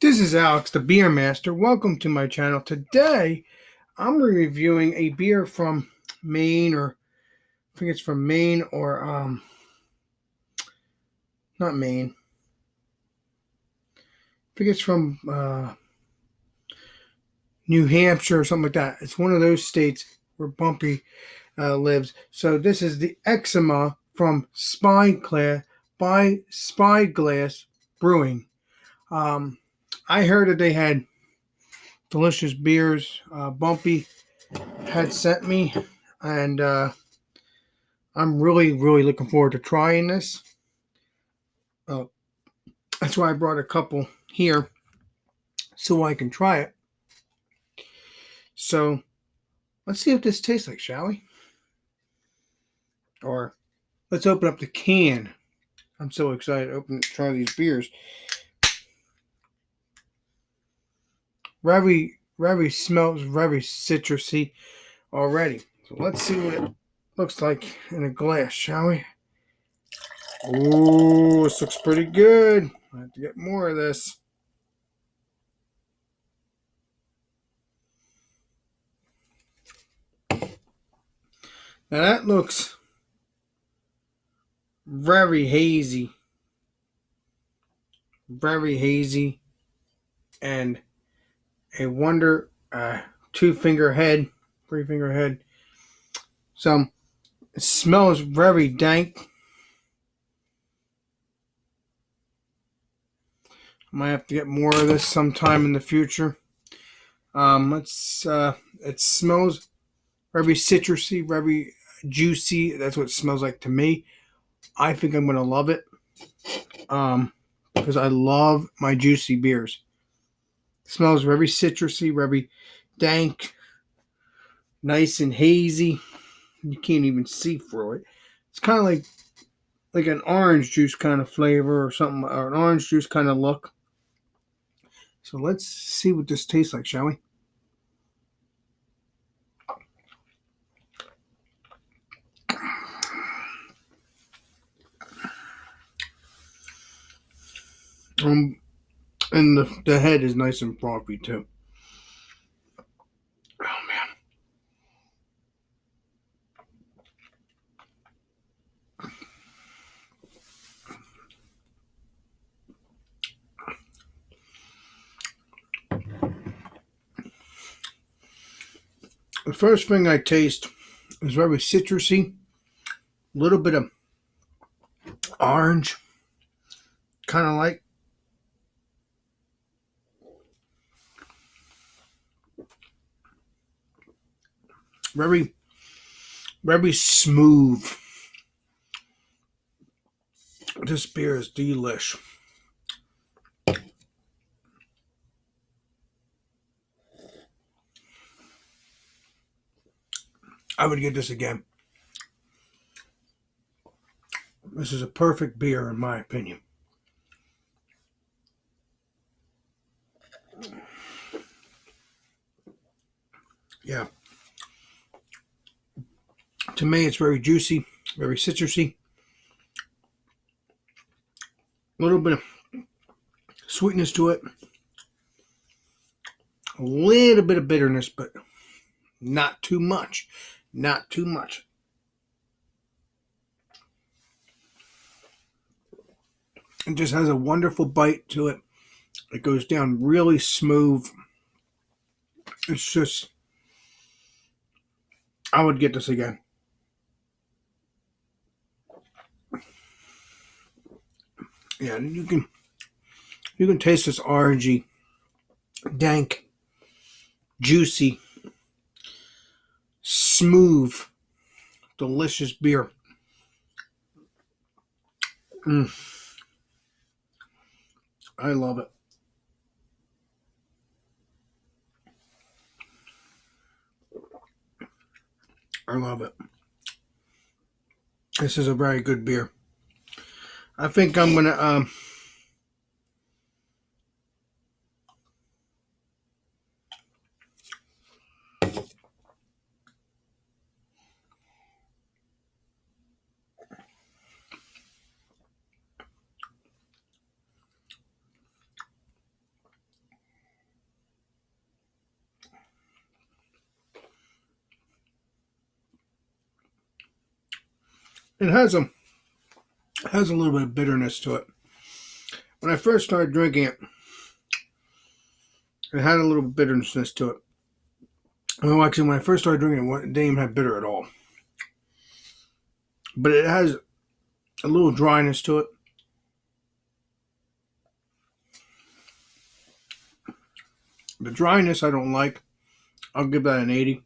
This is Alex, the Beer Master. Welcome to my channel. Today, I'm reviewing a beer from Maine, or I think it's from Maine, or not Maine. I think it's from New Hampshire or something like that. It's one of those states where Bumpy lives. So this is the Eczema from Spyglass by Spyglass Brewing. I heard that they had delicious beers. Bumpy had sent me, and I'm really looking forward to trying this. Uh, that's why I brought a couple here so I can try it. So let's see what this tastes like, shall we? Or let's open up the can. I'm so excited to try these beers. Very smells very citrusy already. So let's see what it looks like in a glass, shall we? Ooh, this looks pretty good. I have to get more of this. Now that looks very hazy. Very hazy. And a wonder two-finger head, three-finger head. So it smells very dank. I might have to get more of this sometime in the future. It smells very citrusy, very juicy. That's what it smells like to me. I think I'm gonna love it. Because I love my juicy beers. It smells very citrusy, very dank, nice and hazy. You can't even see through it. It's kind of like an orange juice kind of flavor or something, or an orange juice kind of look. So let's see what this tastes like, shall we? And the head is nice and frothy too. Oh man. The first thing I taste is very citrusy, a little bit of orange, kind of like. Very smooth. This beer is delish. I would get this again. This is a perfect beer in my opinion. Yeah. To me, it's very juicy, very citrusy. A little bit of sweetness to it. A little bit of bitterness, but not too much. Not too much. It just has a wonderful bite to it. It goes down really smooth. It's just, I would get this again. Yeah, you can taste this orangey, dank, juicy, smooth, delicious beer. I love it. I love it. This is a very good beer. I think I'm gonna It has a little bit of bitterness to it. When I first started drinking it, it had a little bitterness to it. Well, actually, when I first started drinking it didn't even have bitter at all. But it has a little dryness to it. The dryness I don't like. I'll give that an 80.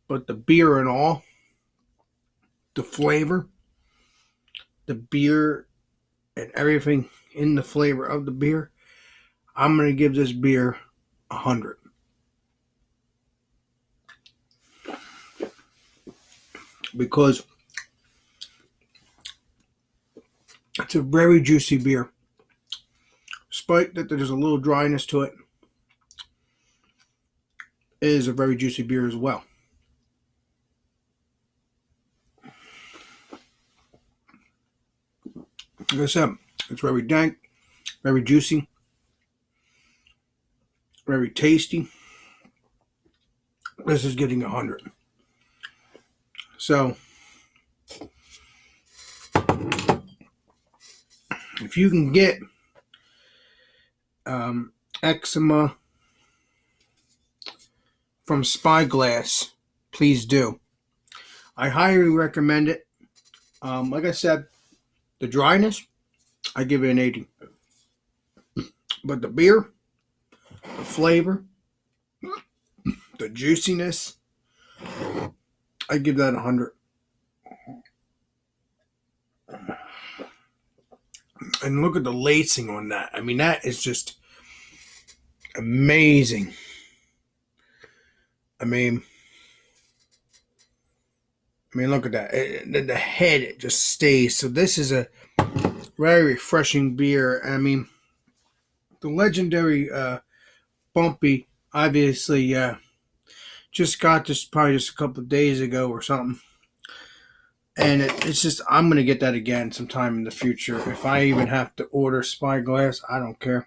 But the beer and all, the flavor, the beer, and everything in the flavor of the beer, I'm going to give this beer 100. Because it's a very juicy beer. Despite that there's a little dryness to it, it is a very juicy beer as well. Like I said, it's very dank, very juicy, very tasty. This is getting 100. So, if you can get eczema from Spyglass, please do. I highly recommend it. Like I said, the dryness, I give it an 80. But the beer, the flavor, the juiciness, I give that 100. And look at the lacing on that. I mean, that is just amazing. I mean, look at that. The head, it just stays. So this is a very refreshing beer. I mean, the legendary Bumpy, obviously, just got this probably just a couple of days ago or something. And it's just, I'm going to get that again sometime in the future. If I even have to order Spyglass, I don't care.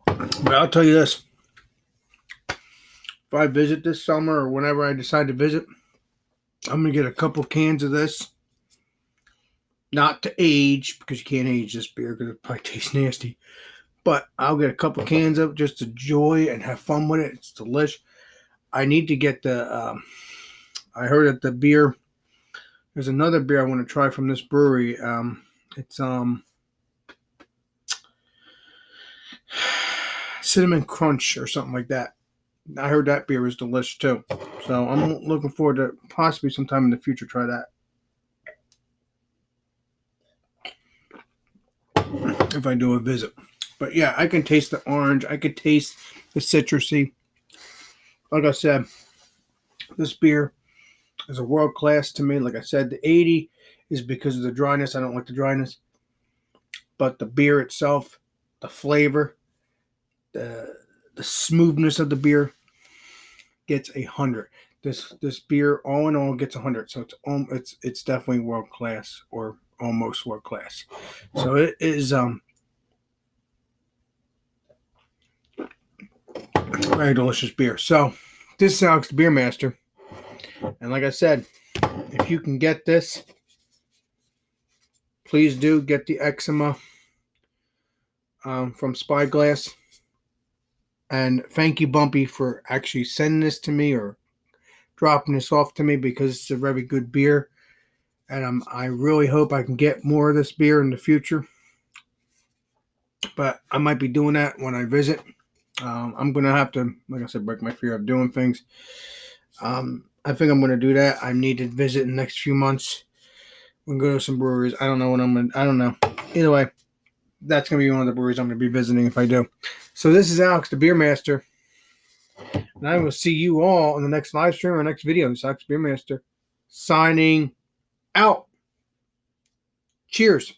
But I'll tell you this. If I visit this summer or whenever I decide to visit, I'm going to get a couple cans of this. Not to age, because you can't age this beer because it probably tastes nasty. But I'll get a couple cans of it just to enjoy and have fun with it. It's delicious. I need to get the, I heard that the beer, there's another beer I want to try from this brewery. It's Cinnamon Crunch or something like that. I heard that beer is delicious too. So I'm looking forward to possibly sometime in the future try that. If I do a visit. But yeah, I can taste the orange. I can taste the citrusy. Like I said, this beer is a world class to me. Like I said, the 80 is because of the dryness. I don't like the dryness. But the beer itself, the flavor, the smoothness of the beer gets 100. This beer, all in all, gets 100. So it's definitely world class or almost world class. So it is very delicious beer. So this is Alex the Beer Master, and like I said, if you can get this, please do get the eczema from Spyglass. And thank you, Bumpy, for actually sending this to me or dropping this off to me, because it's a very good beer. And I really hope I can get more of this beer in the future. But I might be doing that when I visit. I'm going to have to, like I said, break my fear of doing things. I think I'm going to do that. I need to visit in the next few months. We're going to go to some breweries. I don't know when I don't know. Either way, that's going to be one of the breweries I'm going to be visiting if I do. So this is Alex, the Beer Master. And I will see you all in the next live stream or next video. This is Alex, the Beer Master, signing out. Cheers.